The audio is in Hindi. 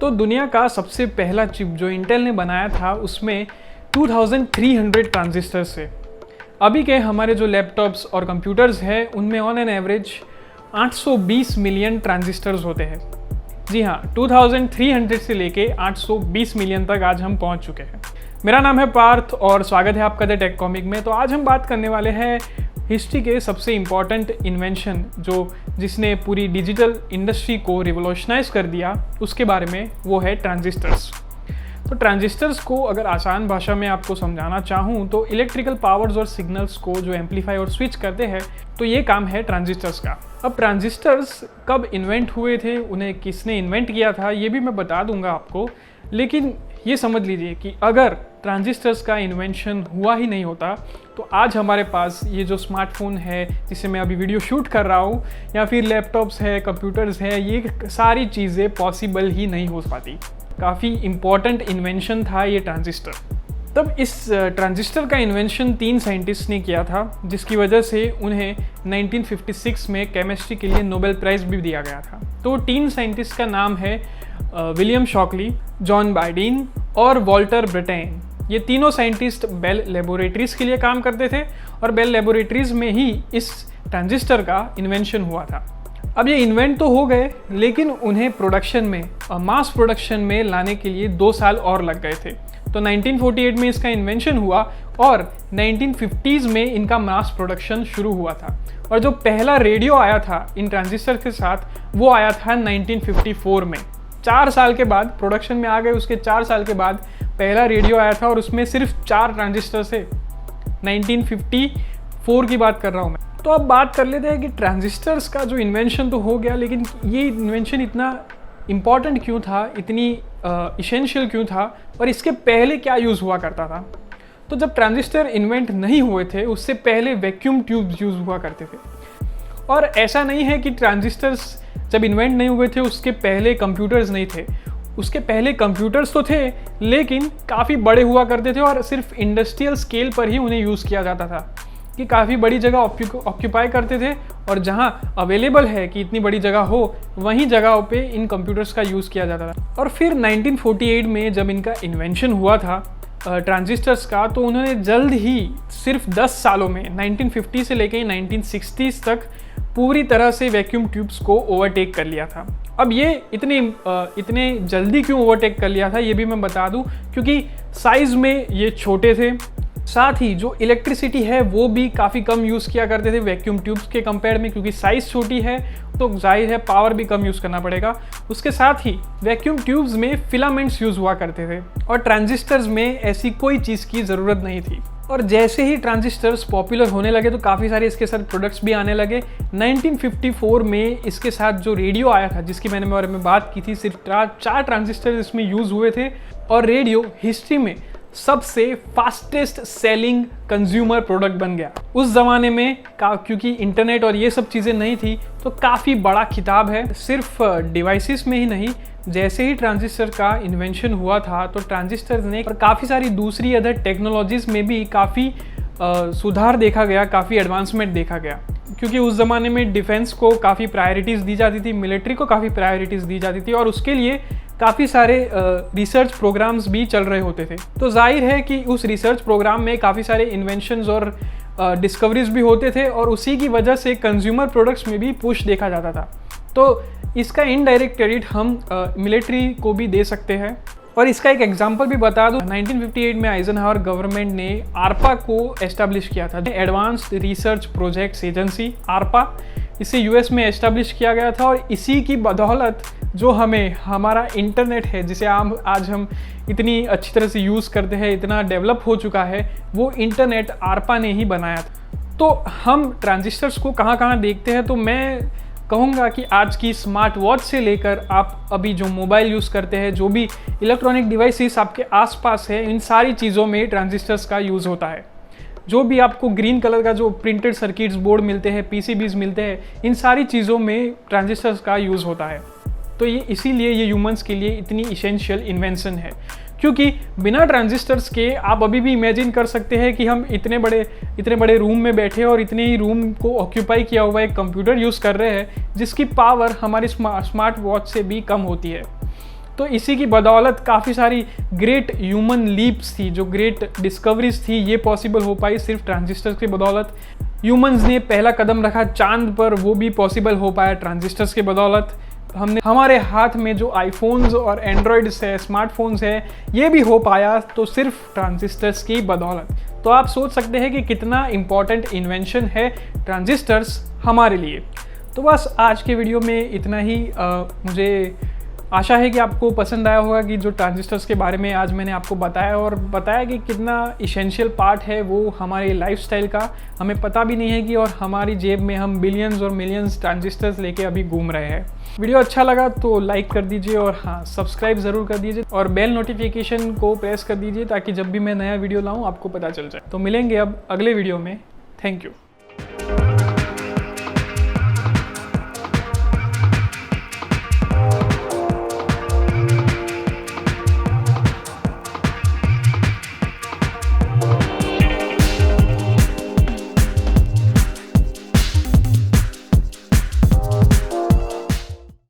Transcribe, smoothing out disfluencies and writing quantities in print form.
तो दुनिया का सबसे पहला चिप जो इंटेल ने बनाया था उसमें 2300 ट्रांजिस्टर्स थे। अभी के हमारे जो लैपटॉप्स और कंप्यूटर्स हैं उनमें on an average 820 million transistors होते हैं। जी हाँ, 2300 से लेके 820 मिलियन तक आज हम पहुंच चुके हैं। मेरा नाम है पार्थ और स्वागत है आपका द टेक कॉमिक में। तो आज हम बात करने वाले हैं हिस्ट्री के सबसे इम्पॉर्टेंट इन्वेंशन जिसने पूरी डिजिटल इंडस्ट्री को रिवोल्यूशनाइज कर दिया, उसके बारे में, वो है ट्रांजिस्टर्स। तो ट्रांजिस्टर्स को अगर आसान भाषा में आपको समझाना चाहूँ तो इलेक्ट्रिकल पावर्स और सिग्नल्स को जो एम्पलीफाई और स्विच करते हैं, तो ये काम है ट्रांजिस्टर्स का। अब ट्रांजिस्टर्स कब इन्वेंट हुए थे, उन्हें किसने इन्वेंट किया था, ये भी मैं बता दूंगा आपको। लेकिन ये समझ लीजिए कि अगर ट्रांजिस्टर्स का इन्वेंशन हुआ ही नहीं होता तो आज हमारे पास ये जो स्मार्टफोन है जिससे मैं अभी वीडियो शूट कर रहा हूँ, या फिर लैपटॉप्स है, कंप्यूटर्स है, ये सारी चीज़ें पॉसिबल ही नहीं हो पाती। काफ़ी इम्पॉर्टेंट इन्वेंशन था ये ट्रांजिस्टर। तब इस ट्रांजिस्टर का इन्वेंशन 3 साइंटिस्ट ने किया था, जिसकी वजह से उन्हें 1956 में केमिस्ट्री के लिए नोबेल प्राइज़ भी दिया गया था। तो 3 साइंटिस्ट का नाम है विलियम शॉकली, जॉन बाइडीन और वॉल्टर ब्रेटेन। ये तीनों साइंटिस्ट बेल लेबोरेटरीज़ के लिए काम करते थे और बेल लेबोरेटरीज़ में ही इस ट्रांजिस्टर का इन्वेंशन हुआ था। अब ये इन्वेंट तो हो गए, लेकिन उन्हें प्रोडक्शन में, मास प्रोडक्शन में लाने के लिए 2 साल और लग गए थे। तो 1948 में इसका इन्वेंशन हुआ और 1950s में इनका मास प्रोडक्शन शुरू हुआ था। और जो पहला रेडियो आया था इन ट्रांजिस्टर के साथ, वो आया था 1954 में। 4 साल के बाद प्रोडक्शन में आ गए, उसके 4 साल के बाद पहला रेडियो आया था और उसमें सिर्फ 4 ट्रांजिस्टर थे। 1954 की बात कर रहा हूँ मैं। तो अब बात कर लेते हैं कि ट्रांजिस्टर्स का जो इन्वेंशन तो हो गया, लेकिन ये इन्वेंशन इतना इम्पॉर्टेंट क्यों था, इतनी इसेंशियल क्यों था, और इसके पहले क्या यूज़ हुआ करता था। तो जब ट्रांजिस्टर इन्वेंट नहीं हुए थे, उससे पहले वैक्यूम ट्यूब्स यूज़ हुआ करते थे। और ऐसा नहीं है कि ट्रांजिस्टर्स जब इन्वेंट नहीं हुए थे उसके पहले कंप्यूटर्स नहीं थे। उसके पहले कंप्यूटर्स तो थे, लेकिन काफ़ी बड़े हुआ करते थे और सिर्फ इंडस्ट्रियल स्केल पर ही उन्हें यूज़ किया जाता था, कि काफ़ी बड़ी जगह ऑक्यूपाई करते थे और जहाँ अवेलेबल है कि इतनी बड़ी जगह हो, वहीं जगहों पे इन कंप्यूटर्स का यूज़ किया जाता था। और फिर 1948 में जब इनका इन्वेंशन हुआ था ट्रांजिस्टर्स का, तो उन्होंने जल्द ही सिर्फ 10 सालों में 1950 से लेकर 1960s तक पूरी तरह से वैक्यूम ट्यूब्स को ओवरटेक कर लिया था। अब ये इतने जल्दी क्यों ओवरटेक कर लिया था, ये भी मैं बता दूं, क्योंकि साइज़ में ये छोटे थे, साथ ही जो इलेक्ट्रिसिटी है वो भी काफ़ी कम यूज़ किया करते थे वैक्यूम ट्यूब्स के कंपेयर में, क्योंकि साइज़ छोटी है तो जाहिर है पावर भी कम यूज़ करना पड़ेगा। उसके साथ ही वैक्यूम ट्यूब्स में फिलामेंट्स यूज़ हुआ करते थे और ट्रांजिस्टर्स में ऐसी कोई चीज़ की ज़रूरत नहीं थी। और जैसे ही ट्रांजिस्टर्स पॉपुलर होने लगे तो काफ़ी सारे इसके साथ प्रोडक्ट्स भी आने लगे। 1954 में इसके साथ जो रेडियो आया था, जिसकी मैंने बारे में बात की थी, सिर्फ 4 ट्रांजिस्टर इसमें यूज़ हुए थे और रेडियो हिस्ट्री में सबसे फास्टेस्ट सेलिंग कंज्यूमर प्रोडक्ट बन गया। उस ज़माने में क्योंकि इंटरनेट और ये सब चीज़ें नहीं थी, तो काफ़ी बड़ा खिताब है। सिर्फ डिवाइसेस में ही नहीं, जैसे ही ट्रांजिस्टर का इन्वेंशन हुआ था तो ट्रांजिस्टर ने और काफ़ी सारी दूसरी अदर टेक्नोलॉजीज़ में भी काफ़ी सुधार देखा गया, काफ़ी एडवांसमेंट देखा गया। क्योंकि उस ज़माने में डिफेंस को काफ़ी प्रायोरिटीज़ दी जाती थी, मिलिट्री को काफ़ी प्रायोरिटीज़ दी जाती थी, और उसके लिए काफ़ी सारे रिसर्च प्रोग्राम्स भी चल रहे होते थे। तो जाहिर है कि उस रिसर्च प्रोग्राम में काफ़ी सारे इन्वेंशंस और डिस्कवरीज भी होते थे, और उसी की वजह से कंज्यूमर प्रोडक्ट्स में भी पुश देखा जाता था। तो इसका इनडायरेक्ट क्रेडिट हम मिलिट्री को भी दे सकते हैं। और इसका एक एग्जांपल भी बता दूं, 1958 में आइजनहावर गवर्नमेंट ने आरपा को एस्टैब्लिश किया था, एडवांस्ड रिसर्च प्रोजेक्ट्स एजेंसी, आरपा। इसे यूएस में एस्टैब्लिश किया गया था और इसी की बदौलत जो हमारा इंटरनेट है, जिसे आज हम इतनी अच्छी तरह से यूज़ करते हैं, इतना डेवलप हो चुका है, वो इंटरनेट आरपा ने ही बनाया था। तो हम ट्रांजिस्टर्स को कहाँ कहाँ देखते हैं, तो मैं कहूँगा कि आज की स्मार्ट वॉच से लेकर आप अभी जो मोबाइल यूज़ करते हैं, जो भी इलेक्ट्रॉनिक डिवाइसेस आपके आसपास है, इन सारी चीज़ों में ट्रांजिस्टर्स का यूज़ होता है। जो भी आपको ग्रीन कलर का जो प्रिंटेड सर्किट्स बोर्ड मिलते हैं, पीसीबीज मिलते हैं, इन सारी चीज़ों में ट्रांजिस्टर्स का यूज़ होता है। तो ये इसीलिए ये ह्यूमंस के लिए इतनी इसेंशियल इन्वेंशन है, क्योंकि बिना ट्रांजिस्टर्स के आप अभी भी इमेजिन कर सकते हैं कि हम इतने बड़े रूम में बैठे और इतने ही रूम को ऑक्यूपाई किया हुआ एक कंप्यूटर यूज़ कर रहे हैं, जिसकी पावर हमारी स्मार्ट वॉच से भी कम होती है। तो इसी की बदौलत काफ़ी सारी ग्रेट ह्यूमन लीप्स थी, जो ग्रेट डिस्कवरीज थी, ये पॉसिबल हो पाई सिर्फ ट्रांजिस्टर्स की बदौलत। ह्यूमंस ने पहला कदम रखा चांद पर, वो भी पॉसिबल हो पाया ट्रांजिस्टर्स की बदौलत। हमने हमारे हाथ में जो आईफोन्स और एंड्रॉयड्स है, स्मार्टफोन्स है, ये भी हो पाया तो सिर्फ ट्रांजिस्टर्स की बदौलत। तो आप सोच सकते हैं कि कितना इम्पॉर्टेंट इन्वेंशन है ट्रांजिस्टर्स हमारे लिए। तो बस आज के वीडियो में इतना ही। मुझे आशा है कि आपको पसंद आया होगा कि जो ट्रांजिस्टर्स के बारे में आज मैंने आपको बताया, और बताया कि कितना इसेंशियल पार्ट है वो हमारे लाइफस्टाइल का। हमें पता भी नहीं है कि और हमारी जेब में हम बिलियंस और मिलियंस ट्रांजिस्टर्स लेके अभी घूम रहे हैं। वीडियो अच्छा लगा तो लाइक कर दीजिए, और हाँ, सब्सक्राइब ज़रूर कर दीजिए और बेल नोटिफिकेशन को प्रेस कर दीजिए ताकि जब भी मैं नया वीडियो लाऊँ आपको पता चल जाए। तो मिलेंगे अब अगले वीडियो में। Thank you.